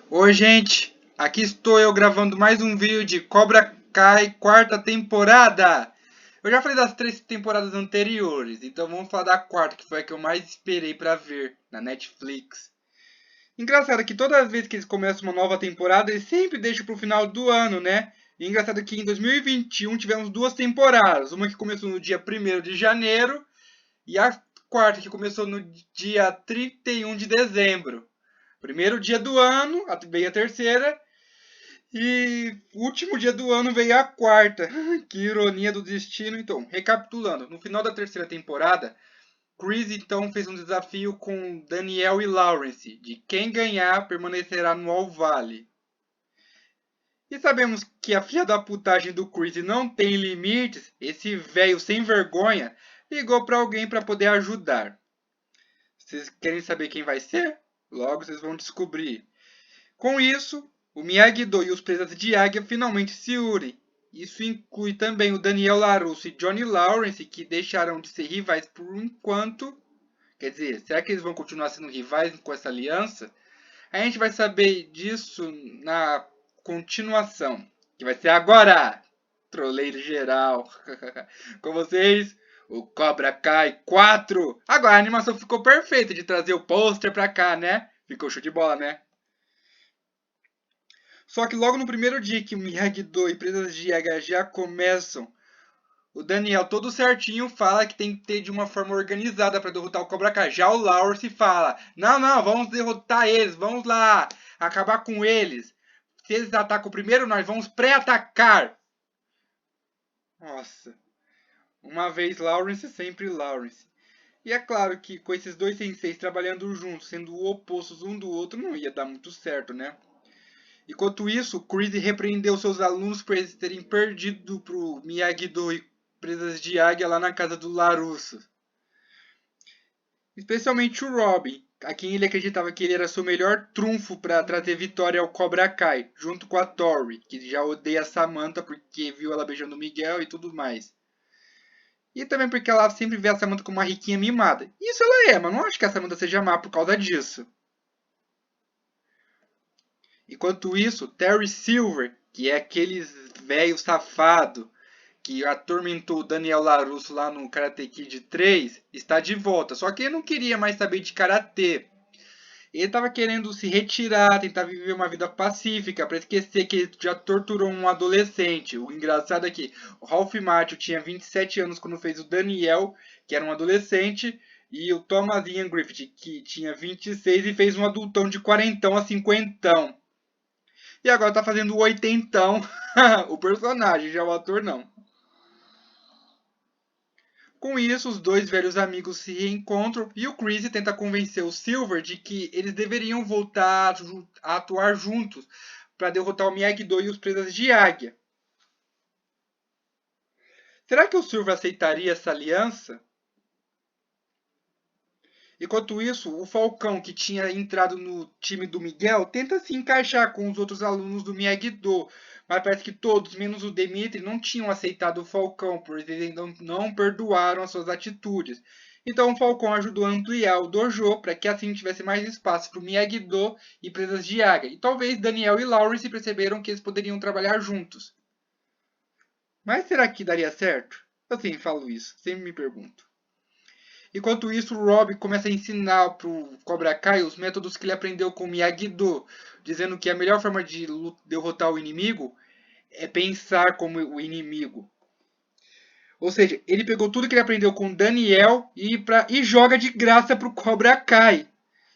Oi, gente, aqui estou eu gravando mais um vídeo de Cobra Kai quarta temporada. Eu já falei das 3 temporadas anteriores, então vamos falar da quarta, que foi a que eu mais esperei pra ver na Netflix. Engraçado que toda vez que eles começam uma nova temporada, eles sempre deixam pro final do ano, né? E engraçado que em 2021 tivemos 2 temporadas, uma que começou no dia 1º de janeiro e a quarta que começou no dia 31 de dezembro. Primeiro dia do ano, veio a terceira. E o último dia do ano veio a quarta. Que ironia do destino. Então, recapitulando. No final da terceira temporada, Chris então fez um desafio com Daniel e Lawrence. De quem ganhar permanecerá no All Valley. E sabemos que a filha da putagem do Chris não tem limites. Esse velho sem vergonha ligou para alguém para poder ajudar. Vocês querem saber quem vai ser? Logo vocês vão descobrir. Com isso, o Miyagi-Do e os Presas de Águia finalmente se unem. Isso inclui também o Daniel LaRusso e Johnny Lawrence, que deixaram de ser rivais por enquanto. Quer dizer, será que eles vão continuar sendo rivais com essa aliança? A gente vai saber disso na continuação, que vai ser agora! Troleiro geral. Com vocês, o Cobra Kai 4. Agora a animação ficou perfeita de trazer o pôster pra cá, né? Ficou show de bola, né? Só que logo no primeiro dia que o Miyagi-Do e Presas de Yaga já começam, o Daniel todo certinho fala que tem que ter de uma forma organizada para derrotar o Cobra Kai. Já o Lawrence fala, não, vamos derrotar eles, vamos lá, acabar com eles. Se eles atacam primeiro, nós vamos pré-atacar. Nossa, uma vez Lawrence, sempre Lawrence. E é claro que com esses dois senseis trabalhando juntos, sendo opostos um do outro, não ia dar muito certo, né? Enquanto isso, Chris repreendeu seus alunos por eles terem perdido pro Miyagi-Do e Presas de Águia lá na casa do LaRusso. Especialmente o Robin, a quem ele acreditava que ele era seu melhor trunfo para trazer vitória ao Cobra Kai, junto com a Tori, que já odeia a Samantha porque viu ela beijando o Miguel e tudo mais. E também porque ela sempre vê a Samantha como uma riquinha mimada. Isso ela é, mas não acho que a Samantha seja má por causa disso. Enquanto isso, Terry Silver, que é aquele velho safado que atormentou o Daniel LaRusso lá no Karate Kid 3, está de volta. Só que ele não queria mais saber de karatê. Ele estava querendo se retirar, tentar viver uma vida pacífica, para esquecer que ele já torturou um adolescente. O engraçado é que o Ralph Macchio tinha 27 anos quando fez o Daniel, que era um adolescente, e o Thomas Ian Griffith, que tinha 26 e fez um adultão de quarentão a cinquentão. E agora tá fazendo o oitentão, o personagem, já o ator não. Com isso, os dois velhos amigos se reencontram e o Chris tenta convencer o Silver de que eles deveriam voltar a atuar juntos para derrotar o Miyagi-Do e os Presas de Águia. Será que o Silver aceitaria essa aliança? Enquanto isso, o Falcão, que tinha entrado no time do Miguel, tenta se encaixar com os outros alunos do Miyagi-Do, mas parece que todos, menos o Demetri, não tinham aceitado o Falcão, pois eles ainda não perdoaram as suas atitudes. Então o Falcão ajudou a ampliar o dojo para que assim tivesse mais espaço para o Miyagi-Do e Presas de Águia. E talvez Daniel e Lawrence perceberam que eles poderiam trabalhar juntos. Mas será que daria certo? Eu sempre falo isso, sempre me pergunto. Enquanto isso, o Rob começa a ensinar pro Cobra Kai os métodos que ele aprendeu com o Miyagi-Do, dizendo que a melhor forma de derrotar o inimigo é pensar como o inimigo. Ou seja, ele pegou tudo que ele aprendeu com o Daniel e joga de graça pro Cobra Kai.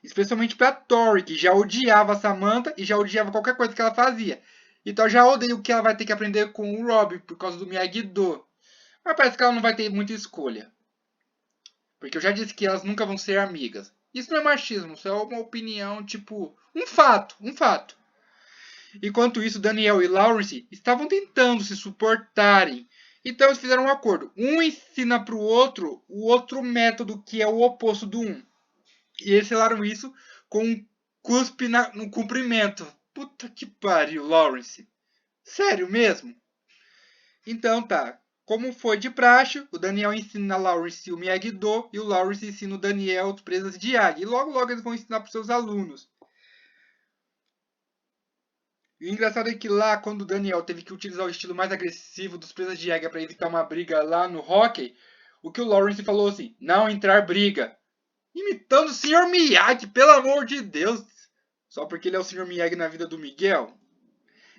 Especialmente pra Tori, que já odiava a Samantha e já odiava qualquer coisa que ela fazia. Então já odeio o que ela vai ter que aprender com o Rob por causa do Miyagi-Do. Mas parece que ela não vai ter muita escolha. Porque eu já disse que elas nunca vão ser amigas. Isso não é machismo, isso é uma opinião, tipo, um fato, um fato. Enquanto isso, Daniel e Lawrence estavam tentando se suportarem. Então eles fizeram um acordo. Um ensina para o outro método que é o oposto do um. E eles selaram isso com um cuspe no cumprimento. Puta que pariu, Lawrence. Sério mesmo? Então tá. Como foi de praxe, o Daniel ensina a Lawrence o Miyagi-Do e o Lawrence ensina o Daniel as presas de Yagi. E logo eles vão ensinar para os seus alunos. E o engraçado é que lá, quando o Daniel teve que utilizar o estilo mais agressivo dos presas de águia para evitar uma briga lá no hockey, o que o Lawrence falou assim, não entrar briga. Imitando o Sr. Miyagi, pelo amor de Deus. Só porque ele é o Sr. Miyagi na vida do Miguel.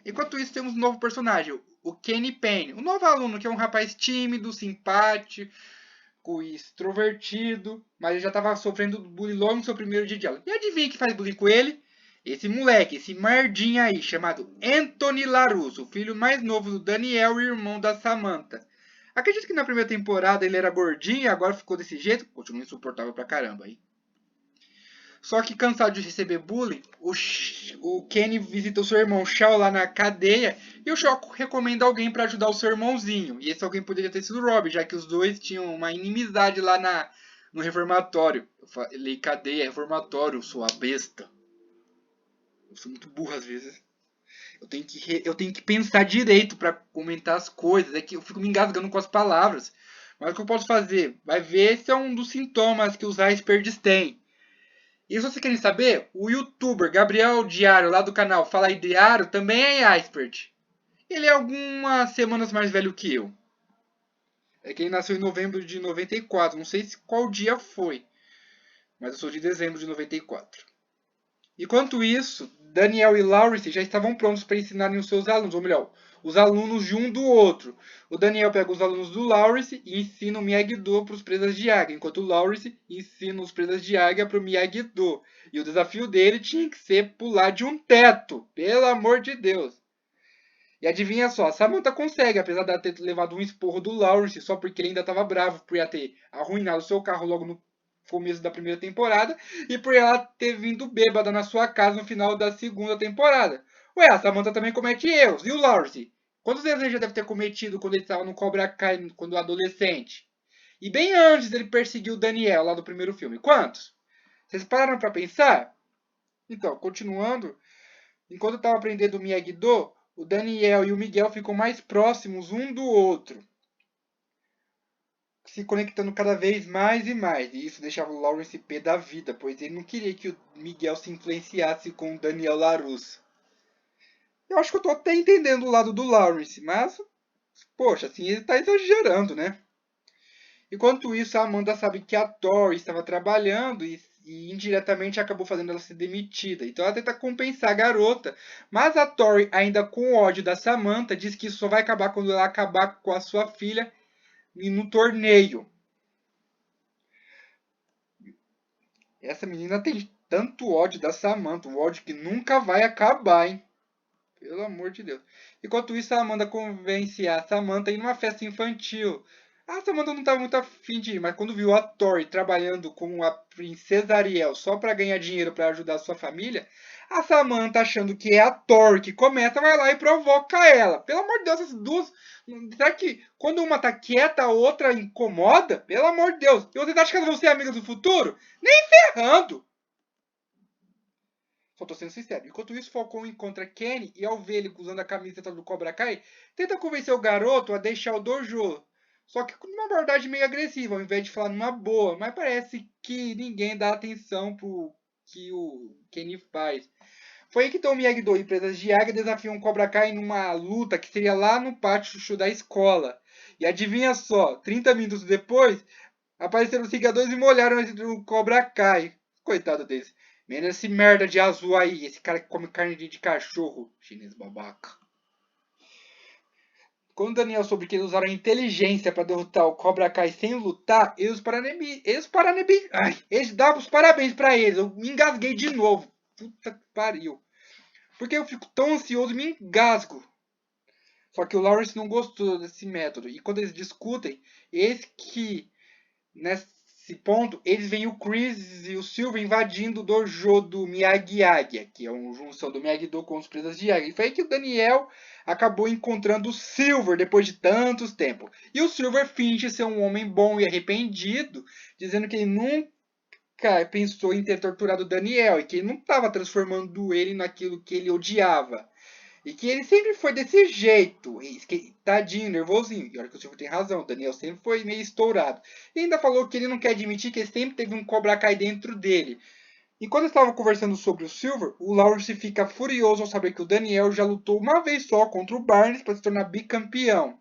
Enquanto isso, temos um novo personagem, o Kenny Payne. Um novo aluno, que é um rapaz tímido, simpático e extrovertido. Mas ele já estava sofrendo bullying logo no seu primeiro dia de aula. E adivinha quem faz bullying com ele? Esse moleque, esse merdinha aí, chamado Anthony LaRusso. O filho mais novo do Daniel e irmão da Samantha. Acredito que na primeira temporada ele era gordinho e agora ficou desse jeito. Continua insuportável pra caramba aí. Só que cansado de receber bullying, o Kenny visita o seu irmão Shao lá na cadeia e o Shao recomenda alguém para ajudar o seu irmãozinho. E esse alguém poderia ter sido o Rob, já que os dois tinham uma inimizade lá no reformatório. Eu falei cadeia, reformatório, sou a besta. Eu sou muito burro às vezes. Eu tenho que pensar direito para comentar as coisas. É que eu fico me engasgando com as palavras. Mas o que eu posso fazer? Vai ver se é um dos sintomas que os icebergs têm. E se vocês querem saber, o youtuber Gabriel Diário, lá do canal Fala aí Diário, também é iceberg. Ele é algumas semanas mais velho que eu. É que ele nasceu em novembro de 94. Não sei qual dia foi. Mas eu sou de dezembro de 94. Enquanto isso, Daniel e Lawrence já estavam prontos para ensinarem os seus alunos, ou melhor, os alunos de um do outro. O Daniel pega os alunos do Lawrence e ensina o Miyagi-Do para os presas de águia, enquanto o Lawrence ensina os presas de águia para o Miyagi-Do. E o desafio dele tinha que ser pular de um teto, pelo amor de Deus. E adivinha só, a Samantha consegue, apesar de ela ter levado um esporro do Lawrence só porque ele ainda estava bravo por ela ter arruinado o seu carro logo no começo da primeira temporada e por ela ter vindo bêbada na sua casa no final da segunda temporada. Ué, a Samantha também comete erros. E o Lawrence? Quantos erros ele já deve ter cometido quando ele estava no Cobra Kai quando adolescente? E bem antes ele perseguiu o Daniel lá do primeiro filme. Quantos? Vocês pararam para pensar? Então, continuando, enquanto eu estava aprendendo o Miyagi-Do, o Daniel e o Miguel ficam mais próximos um do outro, se conectando cada vez mais e mais. E isso deixava o Lawrence pé da vida, pois ele não queria que o Miguel se influenciasse com o Daniel LaRusso. Eu acho que eu tô até entendendo o lado do Lawrence, mas, poxa, assim ele tá exagerando, né? Enquanto isso, a Amanda sabe que a Tori estava trabalhando e indiretamente acabou fazendo ela ser demitida. Então ela tenta compensar a garota, mas a Tori, ainda com ódio da Samantha, diz que isso só vai acabar quando ela acabar com a sua filha no torneio. Essa menina tem tanto ódio da Samantha, um ódio que nunca vai acabar, hein? Pelo amor de Deus. Enquanto isso, a Amanda convence a Samantha a ir numa festa infantil. A Samantha não estava muito afim de ir, mas quando viu a Tori trabalhando com a princesa Ariel só para ganhar dinheiro para ajudar a sua família, a Samantha, achando que é a Tori que começa, vai lá e provoca ela. Pelo amor de Deus, essas duas. Será que quando uma tá quieta, a outra incomoda? Pelo amor de Deus. E vocês acham que elas vão ser amigas do futuro? Nem ferrando! Só tô sendo sincero. Enquanto isso, Falcon encontra Kenny e ao ver ele usando a camiseta do Cobra Kai, tenta convencer o garoto a deixar o dojo. Só que com uma abordagem meio agressiva, ao invés de falar numa boa. Mas parece que ninguém dá atenção pro que o Kenny faz. Foi aí que Tom Miyagi-Do e Presas de Águia desafiam o Cobra Kai numa luta que seria lá no pátio da escola. E adivinha só, 30 minutos depois, apareceram os Vingadores e molharam o Cobra Kai. Coitado deles. Menos esse merda de azul aí, esse cara que come carne de cachorro, chinês babaca. Quando Daniel soube que eles usaram a inteligência para derrotar o Cobra Kai sem lutar, eles davam os parabéns para eles. Eu me engasguei de novo. Puta que pariu. Porque eu fico tão ansioso e me engasgo. Só que o Lawrence não gostou desse método. E quando eles discutem, eis que nesse ponto eles veem o Chris e o Silver invadindo o dojo do Miyagi-Águia, que é uma junção do Miyagi-Do com os presas de águia. E foi aí que o Daniel acabou encontrando o Silver depois de tantos tempos. E o Silver finge ser um homem bom e arrependido, dizendo que ele nunca pensou em ter torturado o Daniel e que ele não estava transformando ele naquilo que ele odiava. E que ele sempre foi desse jeito, tadinho, nervosinho. E olha que o Silvio tem razão, o Daniel sempre foi meio estourado. E ainda falou que ele não quer admitir que ele sempre teve um Cobra Kai dentro dele. Enquanto estavam conversando sobre o Silver, o Lawrence fica furioso ao saber que o Daniel já lutou uma vez só contra o Barnes para se tornar bicampeão.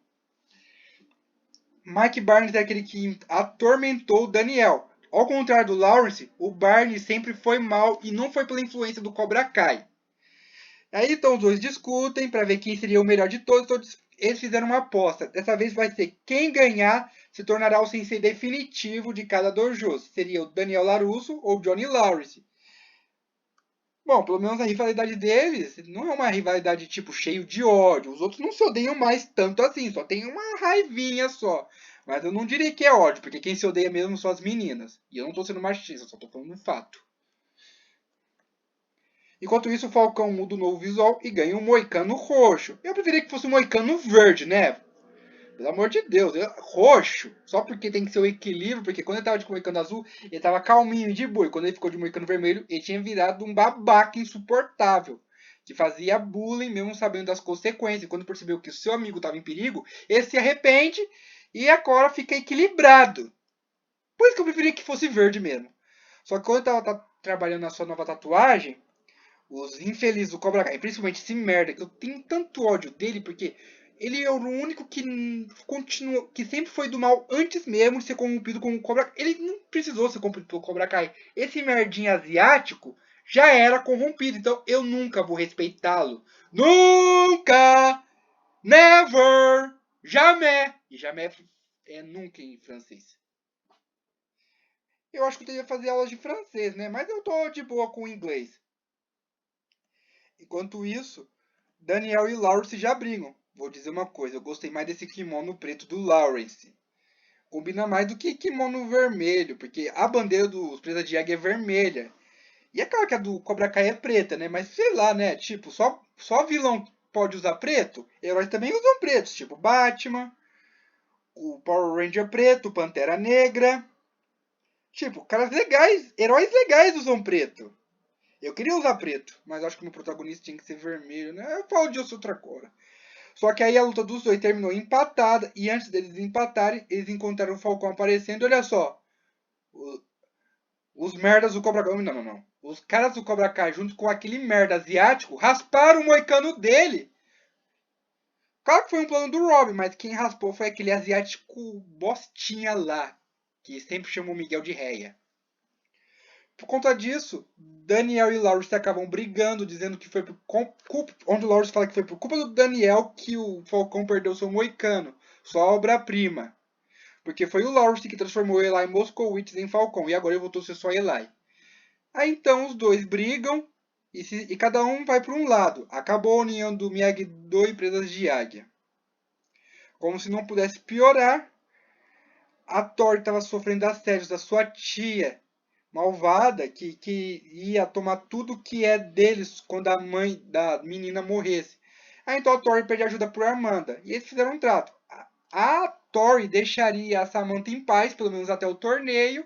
Mike Barnes é aquele que atormentou o Daniel. Ao contrário do Lawrence, o Barnes sempre foi mal e não foi pela influência do Cobra Kai. Aí então os dois discutem para ver quem seria o melhor de todos. Então, eles fizeram uma aposta. Dessa vez vai ser quem ganhar se tornará o sensei definitivo de cada dojo. Seria o Daniel LaRusso ou o Johnny Lawrence. Bom, pelo menos a rivalidade deles não é uma rivalidade tipo cheio de ódio. Os outros não se odeiam mais tanto assim, só tem uma raivinha só. Mas eu não diria que é ódio, porque quem se odeia mesmo são as meninas. E eu não tô sendo machista, só tô falando um fato. Enquanto isso, o Falcão muda o novo visual e ganha um moicano roxo. Eu preferia que fosse um moicano verde, né? Pelo amor de Deus, roxo. Só porque tem que ser o equilíbrio, porque quando ele tava de moicano azul, ele tava calminho de boa. E quando ele ficou de moicano vermelho, ele tinha virado um babaca insuportável. Que fazia bullying mesmo sabendo das consequências. E quando percebeu que o seu amigo estava em perigo, ele se arrepende e agora fica equilibrado. Por isso que eu preferia que fosse verde mesmo. Só que quando ele tava trabalhando na sua nova tatuagem, os infelizes do Cobra Kai, principalmente esse merda, que eu tenho tanto ódio dele, porque ele é o único que continua, que sempre foi do mal antes mesmo de ser corrompido com o Cobra Kai. Ele não precisou ser corrompido pelo Cobra Kai. Esse merdinho asiático já era corrompido, então eu nunca vou respeitá-lo. Nunca! Never! Jamais! E jamais é nunca em francês. Eu acho que eu teria que fazer aulas de francês, né? Mas eu tô de boa com o inglês. Enquanto isso, Daniel e Lawrence já brigam. Vou dizer uma coisa, eu gostei mais desse kimono preto do Lawrence. Combina mais do que kimono vermelho, porque a bandeira dos Presa de Águia é vermelha. E é claro que a do Cobra Kai é preta, né? Mas sei lá, né? Tipo, só vilão pode usar preto. Heróis também usam pretos, tipo Batman, o Power Ranger preto, o Pantera Negra. Tipo, caras legais, heróis legais usam preto. Eu queria usar preto, mas acho que o meu protagonista tinha que ser vermelho, né? Eu falo de outra cor. Só que aí a luta dos dois terminou empatada. E antes deles empatarem, eles encontraram o Falcão aparecendo. Olha só. Os merdas do Cobra Kai. Não. Os caras do Cobra Kai, junto com aquele merda asiático, rasparam o moicano dele. Claro que foi um plano do Robin, mas quem raspou foi aquele asiático bostinha lá. Que sempre chamou Miguel de réia. Por conta disso, Daniel e Lawrence acabam brigando, dizendo que foi por culpa. Onde o Lawrence fala que foi por culpa do Daniel que o Falcão perdeu seu moicano, sua obra-prima. Porque foi o Lawrence que transformou Eli Moskowitz em Falcão, e agora ele voltou a ser só Eli. Aí então os dois brigam e cada um vai para um lado. Acabou a união do Miyagi-Do e Presas de Águia. Como se não pudesse piorar, a Tori estava sofrendo assédios da sua tia malvada que ia tomar tudo que é deles quando a mãe da menina morresse. Aí então a Tori pede ajuda por Amanda. E eles fizeram um trato. A Tori deixaria a Samantha em paz, pelo menos até o torneio,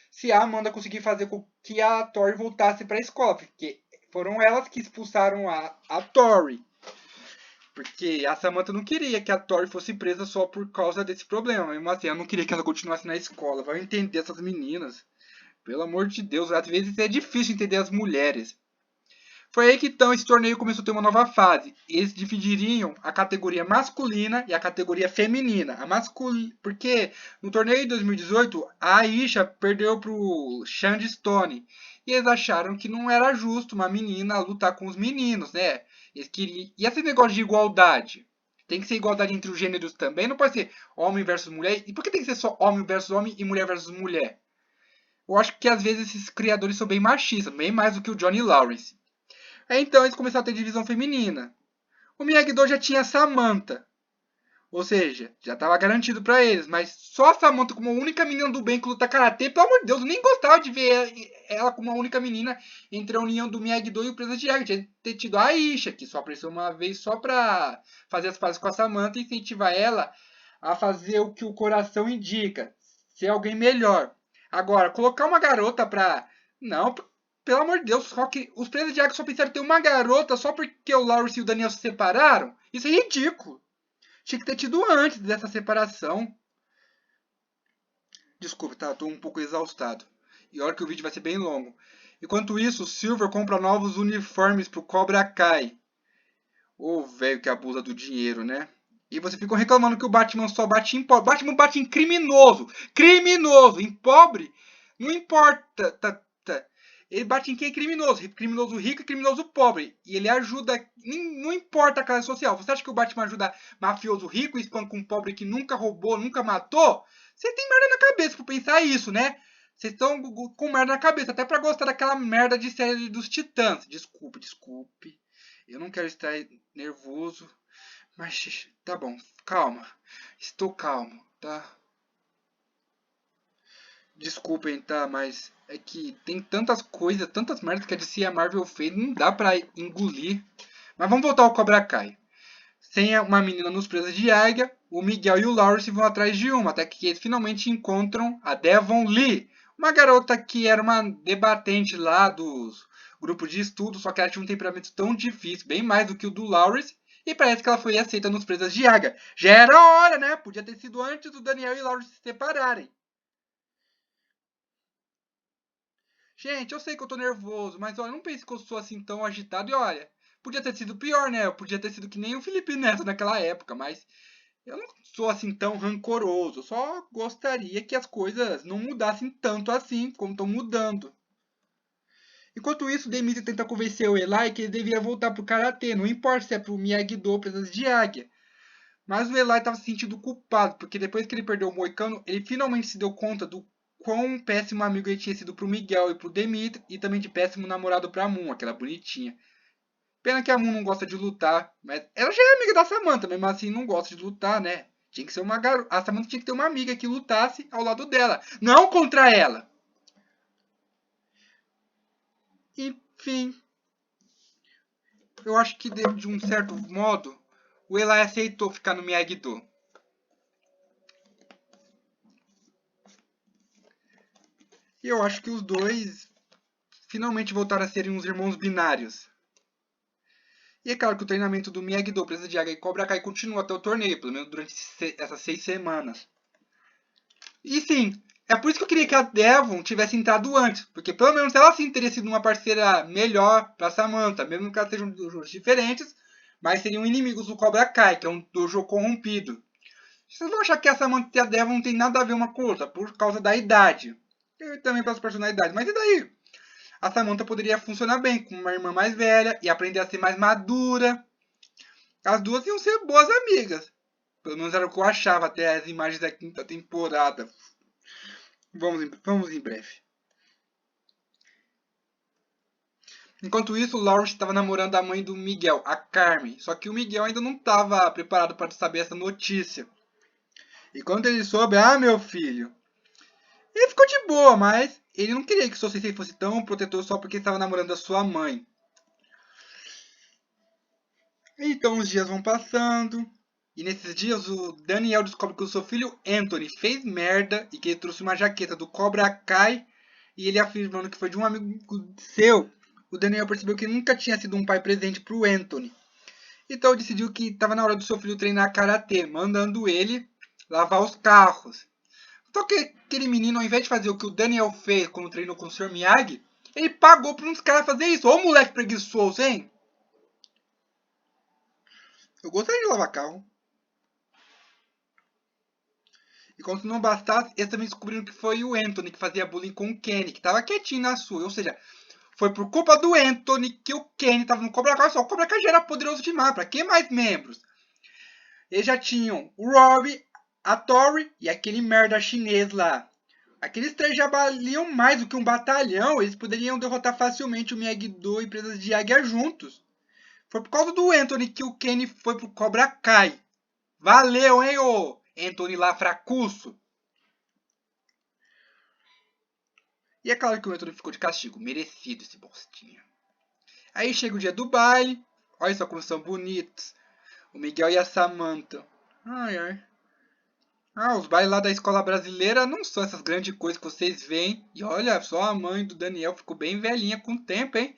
se a Amanda conseguir fazer com que a Tori voltasse para a escola. Porque foram elas que expulsaram a Tori. Porque a Samantha não queria que a Tori fosse presa só por causa desse problema. Mesmo assim, ela não queria que ela continuasse na escola. Vai entender essas meninas. Pelo amor de Deus, às vezes é difícil entender as mulheres. Foi aí que então esse torneio começou a ter uma nova fase. Eles dividiriam a categoria masculina e a categoria feminina. Porque no torneio de 2018, a Aisha perdeu para o Shandy Stone. E eles acharam que não era justo uma menina lutar com os meninos, né? Eles queriam... E esse negócio de igualdade? Tem que ser igualdade entre os gêneros também. Não pode ser homem versus mulher. E por que tem que ser só homem versus homem e mulher versus mulher? Eu acho que às vezes esses criadores são bem machistas, bem mais do que o Johnny Lawrence. Aí então eles começaram a ter divisão feminina. O Miyagi-Do já tinha a Samantha. Ou seja, já estava garantido para eles. Mas só a Samantha como a única menina do bem que luta karatê, pelo amor de Deus, eu nem gostava de ver ela como a única menina entre a união do Miyagi-Do e o Presa de Águia. Tinha que ter tido a Aisha, que só apareceu uma vez só para fazer as pazes com a Samantha e incentivar ela a fazer o que o coração indica. Ser alguém melhor. Agora, colocar uma garota pra... Não, pelo amor de Deus, só que os Presas de Águia só pensaram em ter uma garota só porque o Lawrence e o Daniel se separaram? Isso é ridículo. Tinha que ter tido antes dessa separação. Desculpa, tá? Tô um pouco exaustado. E olha que o vídeo vai ser bem longo. Enquanto isso, o Silver compra novos uniformes pro Cobra Kai. Ô, velho que abusa do dinheiro, né? E vocês ficam reclamando que o Batman só bate em pobre. Batman bate em criminoso. Criminoso. Em pobre, não importa. Ele bate em quem é criminoso. Criminoso rico e criminoso pobre. E ele ajuda. Não importa a classe social. Você acha que o Batman ajuda mafioso rico e espanca um pobre que nunca roubou, nunca matou? Vocês têm merda na cabeça pra pensar isso, né? Vocês estão com merda na cabeça. Até pra gostar daquela merda de série dos Titãs. Desculpe. Eu não quero estar nervoso. Mas tá bom, calma. Estou calmo, tá? Desculpem, tá? Mas é que tem tantas coisas, tantas merdas que a DC e a Marvel fez, não dá pra engolir. Mas vamos voltar ao Cobra Kai. Sem uma menina nos presas de águia, o Miguel e o Lawrence vão atrás de uma, até que eles finalmente encontram a Devon Lee, uma garota que era uma debatente lá dos grupos de estudo, só que ela tinha um temperamento tão difícil, bem mais do que o do Lawrence, e parece que ela foi aceita nos presas de águia. Já era hora, né? Podia ter sido antes do Daniel e o Lawrence se separarem. Gente, eu sei que eu tô nervoso, mas olha, não pense que eu sou assim tão agitado. E olha, podia ter sido pior, né? Eu podia ter sido que nem o Felipe Neto naquela época, mas eu não sou assim tão rancoroso. Eu só gostaria que as coisas não mudassem tanto assim como estão mudando. Enquanto isso, Demetri tenta convencer o Eli que ele devia voltar pro Karatê, não importa se é pro Miyagi-Do ou presas de águia. Mas o Eli estava se sentindo culpado, porque depois que ele perdeu o Moicano, ele finalmente se deu conta do quão péssimo amigo ele tinha sido pro Miguel e pro Demetri, e também de péssimo namorado pra Moon, aquela bonitinha. Pena que a Moon não gosta de lutar, mas ela já é amiga da Samantha, mesmo assim não gosta de lutar, né? Tinha que ser uma garota. A Samantha tinha que ter uma amiga que lutasse ao lado dela, não contra ela. Enfim, eu acho que de um certo modo o Eli aceitou ficar no Miyagi-Do. E eu acho que os dois finalmente voltaram a serem uns irmãos binários. E é claro que o treinamento do Miyagi-Do, Presa de Águia e Cobra Kai continua até o torneio, pelo menos durante essas 6 semanas. E sim, é por isso que eu queria que a Devon tivesse entrado antes, porque pelo menos ela sim teria sido uma parceira melhor pra Samantha, mesmo que elas sejam dojos diferentes, mas seriam inimigos do Cobra Kai, que é um dojo corrompido. Vocês vão achar que a Samantha e a Devon não tem nada a ver uma com a outra, por causa da idade. E também pelas personalidades, mas e daí? A Samantha poderia funcionar bem com uma irmã mais velha e aprender a ser mais madura. As duas iam ser boas amigas. Pelo menos era o que eu achava até as imagens da quinta temporada. Vamos em breve. Enquanto isso, o Lawrence estava namorando a mãe do Miguel, a Carmen. Só que o Miguel ainda não estava preparado para saber essa notícia. E quando ele soube, meu filho, ele ficou de boa, mas ele não queria que o seu sensei fosse tão protetor só porque estava namorando a sua mãe. Então os dias vão passando. E nesses dias o Daniel descobre que o seu filho Anthony fez merda e que ele trouxe uma jaqueta do Cobra Kai e ele afirmando que foi de um amigo seu. O Daniel percebeu que nunca tinha sido um pai presente para o Anthony. Então decidiu que estava na hora do seu filho treinar karatê, mandando ele lavar os carros. Só que aquele menino, ao invés de fazer o que o Daniel fez quando treinou com o Sr. Miyagi, ele pagou para uns caras fazer isso. Ô moleque preguiçoso, hein? Eu gostaria de lavar carro. E como se não bastasse, eles também descobriram que foi o Anthony que fazia bullying com o Kenny, que estava quietinho na sua. Ou seja, foi por culpa do Anthony que o Kenny estava no Cobra Kai. Só o Cobra Kai já era poderoso demais. Para que mais membros? Eles já tinham o Robbie, a Tori e aquele merda chinês lá. Aqueles três já valiam mais do que um batalhão. Eles poderiam derrotar facilmente o Miyagi-Do e Presas de Águia juntos. Foi por causa do Anthony que o Kenny foi pro Cobra Kai. Valeu, hein, ô Anthony lá fracusso. E é claro que o Anthony ficou de castigo. Merecido esse bostinha. Aí chega o dia do baile. Olha só como são bonitos. O Miguel e a Samantha. Ai. Os bailes lá da escola brasileira não são essas grandes coisas que vocês veem. E olha, só a mãe do Daniel ficou bem velhinha com o tempo, hein?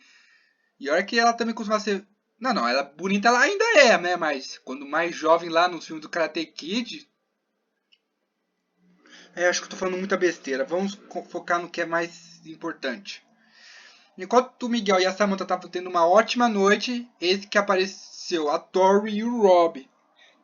E olha que ela também costuma ser... Não, ela bonita ela ainda é, né? Mas quando mais jovem lá nos filmes do Karate Kid... acho que eu tô falando muita besteira. Vamos focar no que é mais importante. Enquanto o Miguel e a Samantha estavam tendo uma ótima noite, eis que apareceu a Tori e o Rob.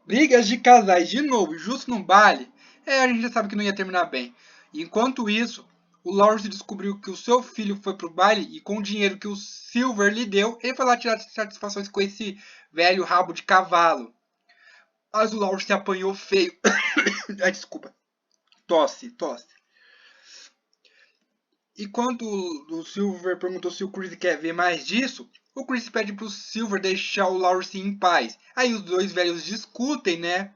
Brigas de casais de novo, justo no baile. A gente já sabe que não ia terminar bem. Enquanto isso, o Lawrence descobriu que o seu filho foi pro baile e com o dinheiro que o Silver lhe deu, ele foi lá tirar satisfações com esse velho rabo de cavalo. Mas o Lawrence se apanhou feio. Ai, desculpa. Tosse, tosse. E quando o Silver perguntou se o Chris quer ver mais disso, o Chris pede pro Silver deixar o Lawrence em paz. Aí os dois velhos discutem, né?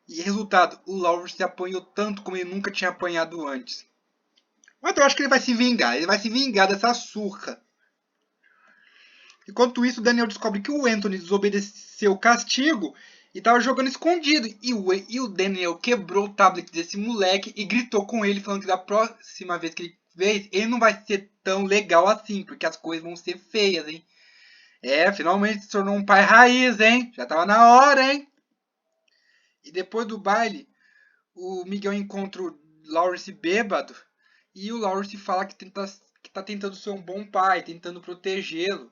E resultado, o Lawrence se apanhou tanto como ele nunca tinha apanhado antes. Mas eu acho que ele vai se vingar. Ele vai se vingar dessa surra. Enquanto isso, o Daniel descobre que o Anthony desobedeceu o castigo e estava jogando escondido. E o Daniel quebrou o tablet desse moleque e gritou com ele, falando que da próxima vez que ele fez, ele não vai ser tão legal assim, porque as coisas vão ser feias, hein? Finalmente se tornou um pai raiz, hein? Já tava na hora, hein? E depois do baile, o Miguel encontra o Lawrence bêbado e o Lawrence fala que tá tentando ser um bom pai, tentando protegê-lo.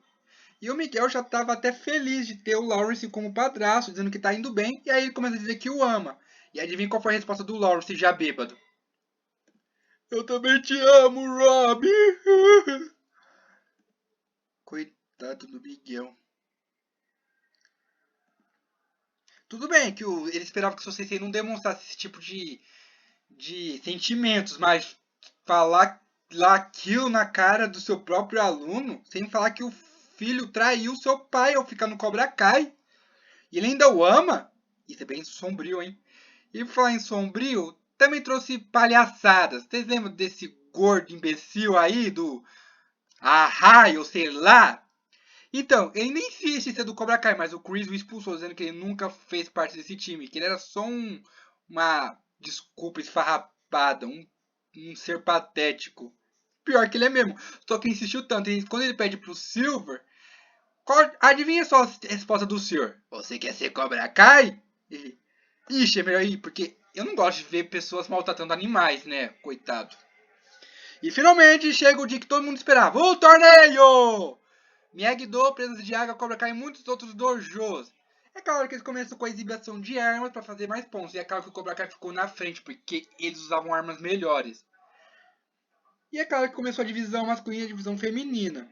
E o Miguel já estava até feliz de ter o Lawrence como padrasto, dizendo que tá indo bem, e aí ele começa a dizer que o ama. E adivinha qual foi a resposta do Lawrence já bêbado? Eu também te amo, Rob! Coitado do Miguel. Tudo bem que ele esperava que o Sensei não demonstrasse esse tipo de sentimentos, mas falar lá aquilo na cara do seu próprio aluno, sem falar que o filho traiu seu pai ao ficar no Cobra Kai, e ele ainda o ama, isso é bem sombrio, hein? E por falar em sombrio, também trouxe palhaçadas. Vocês lembram desse gordo imbecil aí do Arrai, ou sei lá? Então, ele nem insiste em ser do Cobra Kai, mas o Chris o expulsou, dizendo que ele nunca fez parte desse time, que ele era só uma desculpa esfarrapada, um ser patético. Pior que ele é mesmo. Só que ele insistiu tanto. E quando ele pede pro Silver, adivinha só a resposta do Silver? Você quer ser Cobra Kai? Ele, ixi, é melhor ir, porque eu não gosto de ver pessoas maltratando animais, né? Coitado. E finalmente chega o dia que todo mundo esperava. O torneio! Miyagi-Do, Presas de Água, Cobra Kai e muitos outros dojos. É claro que eles começam com a exibição de armas para fazer mais pontos. E é claro que o Cobra Kai ficou na frente, porque eles usavam armas melhores. E é claro que começou a divisão masculina e a divisão feminina.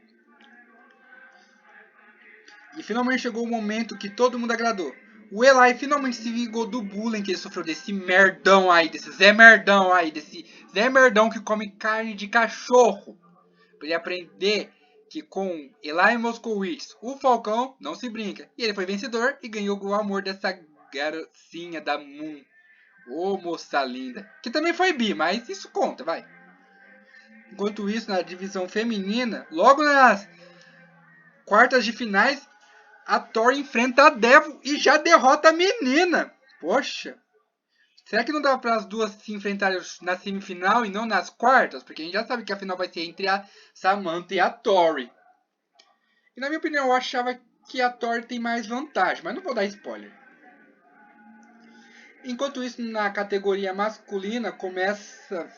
E finalmente chegou o momento que todo mundo agradou. O Eli finalmente se vingou do bullying que ele sofreu desse merdão aí, desse Zé Merdão aí, desse Zé Merdão que come carne de cachorro. Pra ele aprender que com Eli Moskowitz, o Falcão, não se brinca. E ele foi vencedor e ganhou o amor dessa garocinha da Moon. Ô, moça linda. Que também foi bi, mas isso conta, vai. Enquanto isso, na divisão feminina, logo nas quartas de finais, a Thor enfrenta a Devil e já derrota a menina. Poxa. Será que não dá para as duas se enfrentarem na semifinal e não nas quartas? Porque a gente já sabe que a final vai ser entre a Samantha e a Tori. E na minha opinião, eu achava que a Tori tem mais vantagem, mas não vou dar spoiler. Enquanto isso, na categoria masculina, começa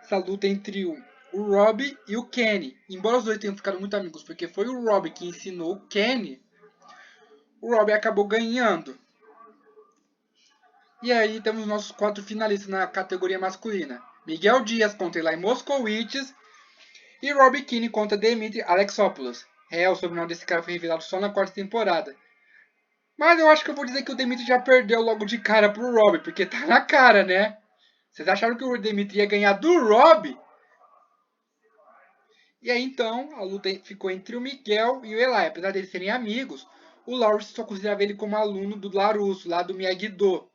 essa luta entre o Rob e o Kenny. Embora os dois tenham ficado muito amigos, porque foi o Rob que ensinou o Kenny, o Rob acabou ganhando. E aí temos nossos 4 finalistas na categoria masculina. Miguel Dias contra Eli Moskowitz e Robbie Keane contra Dimitri Alexopoulos. O sobrenome desse cara foi revelado só na 4ª temporada. Mas eu acho que eu vou dizer que o Dimitri já perdeu logo de cara pro Robbie, porque tá na cara, né? Vocês acharam que o Dimitri ia ganhar do Robbie? E aí então a luta ficou entre o Miguel e o Eli. Apesar deles serem amigos, o Lawrence só considerava ele como aluno do Larusso, lá do Miyagi-Do.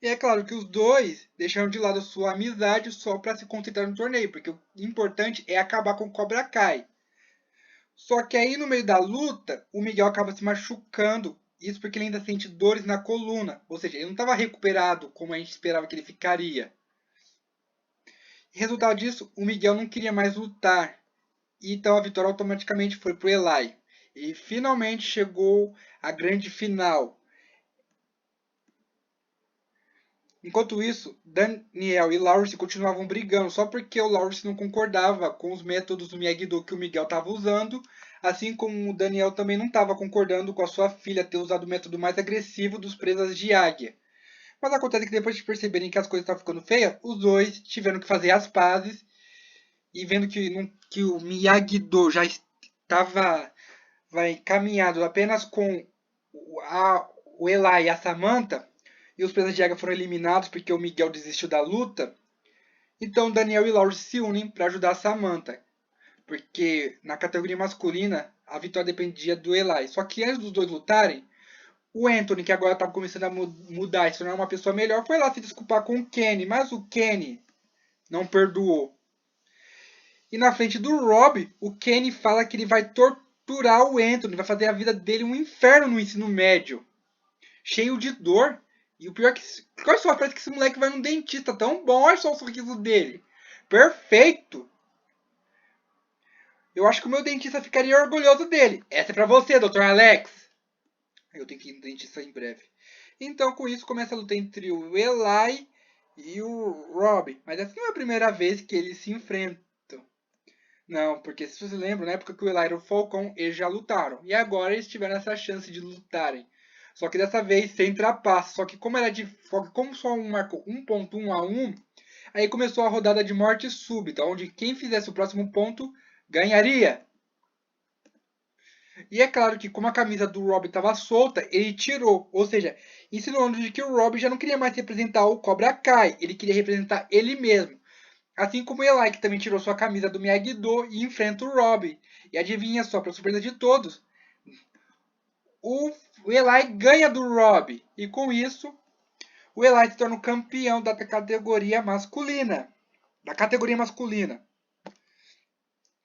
E é claro que os dois deixaram de lado a sua amizade só para se concentrar no torneio, porque o importante é acabar com o Cobra Kai. Só que aí no meio da luta, o Miguel acaba se machucando, isso porque ele ainda sente dores na coluna, ou seja, ele não estava recuperado como a gente esperava que ele ficaria. E resultado disso, o Miguel não queria mais lutar, e então a vitória automaticamente foi para o Eli. E finalmente chegou a grande final. Enquanto isso, Daniel e Lawrence continuavam brigando, só porque o Lawrence não concordava com os métodos do Miyagi-Do que o Miguel estava usando, assim como o Daniel também não estava concordando com a sua filha ter usado o método mais agressivo dos presas de águia. Mas acontece que depois de perceberem que as coisas estavam ficando feias, os dois tiveram que fazer as pazes e vendo que o Miyagi-Do já estava encaminhado apenas com o Eli e a Samantha, e os presas de águia foram eliminados porque o Miguel desistiu da luta, então Daniel e Lawrence se unem para ajudar a Samantha, porque na categoria masculina a vitória dependia do Eli. Só que antes dos dois lutarem, o Anthony, que agora estava começando a mudar e se tornar uma pessoa melhor, foi lá se desculpar com o Kenny, mas o Kenny não perdoou. E na frente do Rob, o Kenny fala que ele vai torturar o Anthony, vai fazer a vida dele um inferno no ensino médio, cheio de dor. E o pior é que, olha só, parece que esse moleque vai num dentista tão bom, olha só o sorriso dele. Perfeito! Eu acho que o meu dentista ficaria orgulhoso dele. Essa é pra você, Dr. Alex. Eu tenho que ir no dentista em breve. Então, com isso, começa a luta entre o Eli e o Rob. Mas essa não é a primeira vez que eles se enfrentam. Não, porque se você lembra, na época que o Eli era o Falcão, eles já lutaram. E agora eles tiveram essa chance de lutarem. Só que dessa vez sem trapaça. Só que como era de. Como só um marcou 1.1 a 1, aí começou a rodada de morte súbita, onde quem fizesse o próximo ponto ganharia. E é claro que como a camisa do Rob estava solta, ele tirou. Ou seja, insinuando de que o Rob já não queria mais representar o Cobra Kai. Ele queria representar ele mesmo. Assim como o Eli, que também tirou sua camisa do Miyagi-Do e enfrenta o Rob. E adivinha só, para surpresa de todos, o Eli ganha do Rob. E com isso, o Eli se torna o campeão da categoria masculina.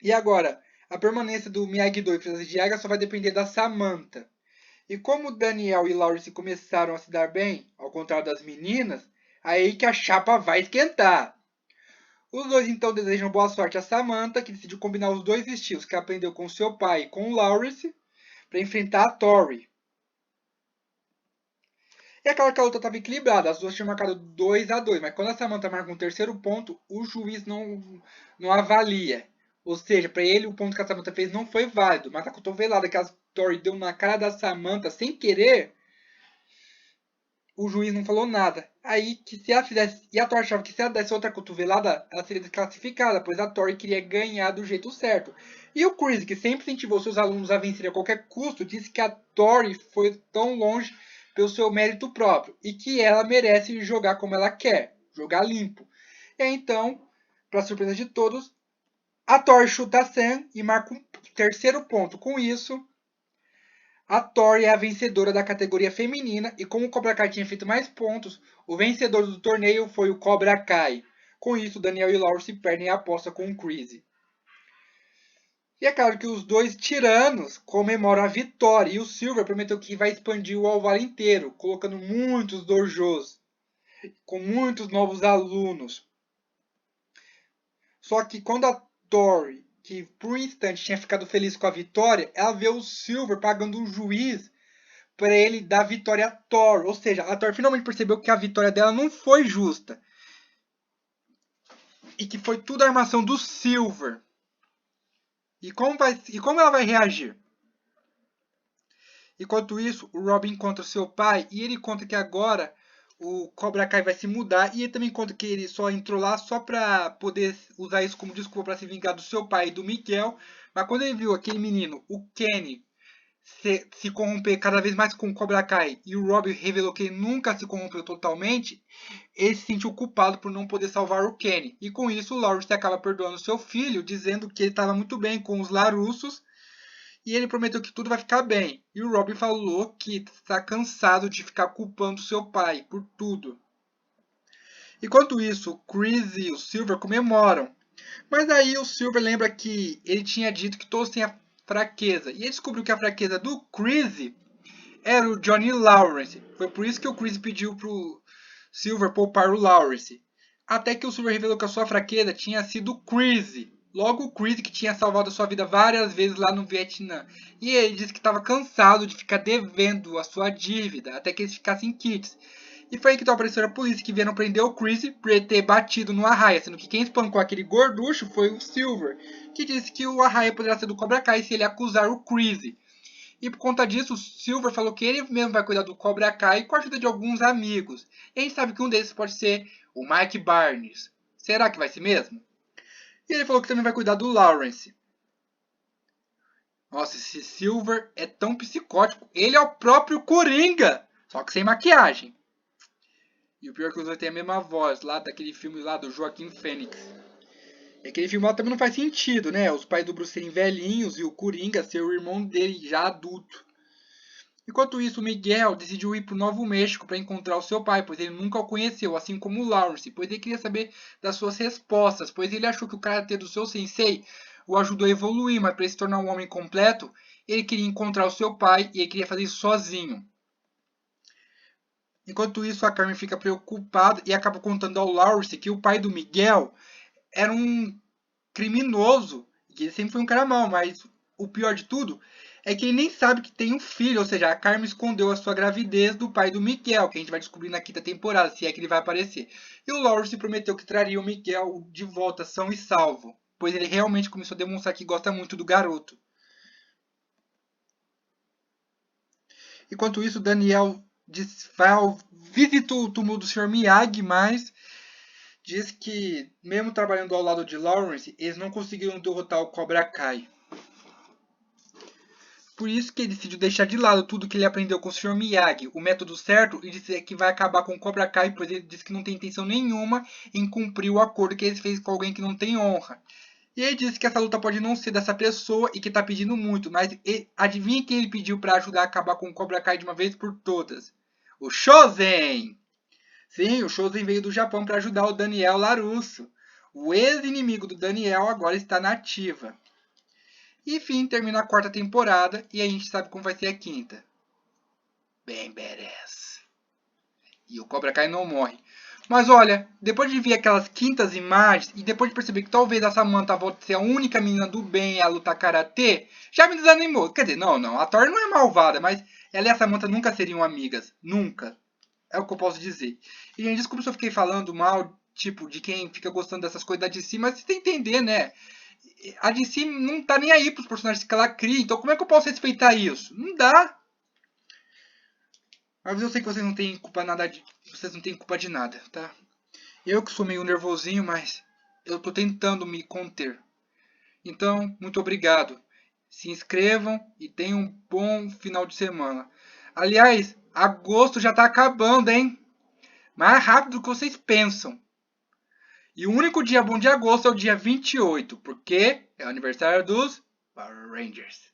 E agora, a permanência do Miyagi-Do e Freitas de Águia só vai depender da Samantha. E como Daniel e Lawrence começaram a se dar bem, ao contrário das meninas, aí que a chapa vai esquentar. Os dois então desejam boa sorte a Samantha, que decidiu combinar os dois estilos que aprendeu com seu pai e com o Lawrence, para enfrentar a Tori. E é claro que a luta estava equilibrada, as duas tinham marcado 2 a 2, mas quando a Samantha marca um terceiro ponto, o juiz não avalia. Ou seja, para ele o ponto que a Samantha fez não foi válido, mas a cotovelada que a Tori deu na cara da Samantha sem querer, o juiz não falou nada. Aí que se ela fizesse. E a Tori achava que se ela desse outra cotovelada, ela seria desclassificada, pois a Tori queria ganhar do jeito certo. E o Chris, que sempre incentivou seus alunos a vencer a qualquer custo, disse que a Tori foi tão longe pelo seu mérito próprio e que ela merece jogar como ela quer, jogar limpo. E aí, então, para surpresa de todos, a Tori chuta a Sam e marca um terceiro ponto. Com isso, a Tori é a vencedora da categoria feminina e como o Cobra Kai tinha feito mais pontos, o vencedor do torneio foi o Cobra Kai. Com isso, Daniel e Lawrence perdem a aposta com o Chris. E é claro que os dois tiranos comemoram a vitória e o Silver prometeu que vai expandir o Alvar inteiro, colocando muitos dojos, com muitos novos alunos. Só que quando a Tori, que por um instante tinha ficado feliz com a vitória, ela vê o Silver pagando um juiz para ele dar vitória a Thor. Ou seja, a Thor finalmente percebeu que a vitória dela não foi justa. E que foi tudo a armação do Silver. E como ela vai reagir? Enquanto isso, o Robin encontra seu pai e ele conta que agora o Cobra Kai vai se mudar. E ele também conta que ele só entrou lá só para poder usar isso como desculpa para se vingar do seu pai e do Miguel. Mas quando ele viu aquele menino, o Kenny, se corromper cada vez mais com o Cobra Kai e o Rob revelou que ele nunca se corrompeu totalmente, ele se sentiu culpado por não poder salvar o Kenny. E com isso, o Lawrence acaba perdoando seu filho, dizendo que ele estava muito bem com os Larussos e ele prometeu que tudo vai ficar bem. E o Rob falou que está cansado de ficar culpando seu pai por tudo. Enquanto isso, o Chris e o Silver comemoram. Mas aí o Silver lembra que ele tinha dito que todos têm a fraqueza. E ele descobriu que a fraqueza do Chris era o Johnny Lawrence. Foi por isso que o Chris pediu pro Silver poupar o Lawrence. Até que o Silver revelou que a sua fraqueza tinha sido o Chris. Logo o Chris que tinha salvado a sua vida várias vezes lá no Vietnã. E ele disse que estava cansado de ficar devendo a sua dívida até que eles ficassem quites. E foi aí que apareceu a polícia, que vieram prender o Chris por ele ter batido no Arraia, sendo que quem espancou aquele gorducho foi o Silver, que disse que o Arraia poderia ser do Cobra Kai se ele acusar o Chris. E por conta disso, o Silver falou que ele mesmo vai cuidar do Cobra Kai com a ajuda de alguns amigos. E a gente sabe que um desses pode ser o Mike Barnes. Será que vai ser mesmo? E ele falou que também vai cuidar do Lawrence. Nossa, esse Silver é tão psicótico. Ele é o próprio Coringa, só que sem maquiagem. E o pior é que os dois têm a mesma voz, lá daquele filme lá do Joaquim Fênix. E aquele filme lá também não faz sentido, né? Os pais do Bruce serem velhinhos e o Coringa ser o irmão dele já adulto. Enquanto isso, o Miguel decidiu ir para o Novo México para encontrar o seu pai, pois ele nunca o conheceu, assim como o Lawrence, pois ele queria saber das suas respostas, pois ele achou que o karatê do seu sensei o ajudou a evoluir, mas para ele se tornar um homem completo, ele queria encontrar o seu pai e ele queria fazer isso sozinho. Enquanto isso, a Carmen fica preocupada e acaba contando ao Lawrence que o pai do Miguel era um criminoso, e ele sempre foi um cara mau, mas o pior de tudo é que ele nem sabe que tem um filho, ou seja, a Carmen escondeu a sua gravidez do pai do Miguel, que a gente vai descobrir na quinta temporada, se é que ele vai aparecer. E o Lawrence prometeu que traria o Miguel de volta são e salvo, pois ele realmente começou a demonstrar que gosta muito do garoto. Enquanto isso, Daniel visita o túmulo do Sr. Miyagi, mas diz que, mesmo trabalhando ao lado de Lawrence, eles não conseguiram derrotar o Cobra Kai. Por isso que ele decidiu deixar de lado tudo que ele aprendeu com o Sr. Miyagi, o método certo, e disse que vai acabar com o Cobra Kai, pois ele disse que não tem intenção nenhuma em cumprir o acordo que ele fez com alguém que não tem honra. E ele disse que essa luta pode não ser dessa pessoa e que está pedindo muito, mas adivinha quem ele pediu para ajudar a acabar com o Cobra Kai de uma vez por todas? O Shozen! Sim, o Shozen veio do Japão para ajudar o Daniel LaRusso. O ex-inimigo do Daniel agora está na ativa. E enfim, termina a quarta temporada e a gente sabe como vai ser a quinta. Bem badass. E o Cobra Kai não morre. Mas olha, depois de ver aquelas quintas imagens e depois de perceber que talvez a Samantha volte a ser a única menina do bem a lutar karatê, já me desanimou. Quer dizer, não, a Tori não é malvada, mas ela e a Samantha nunca seriam amigas. Nunca. É o que eu posso dizer. E gente, desculpa se eu fiquei falando mal, tipo, de quem fica gostando dessas coisas da DC, mas você tem que entender, né? A DC não tá nem aí pros personagens que ela cria, então como é que eu posso respeitar isso? Não dá. Mas eu sei que vocês não têm culpa vocês não têm culpa de nada, tá? Eu que sou meio nervosinho, mas eu tô tentando me conter. Então, muito obrigado. Se inscrevam e tenham um bom final de semana. Aliás, agosto já tá acabando, hein? Mais rápido do que vocês pensam. E o único dia bom de agosto é o dia 28, porque é o aniversário dos Power Rangers.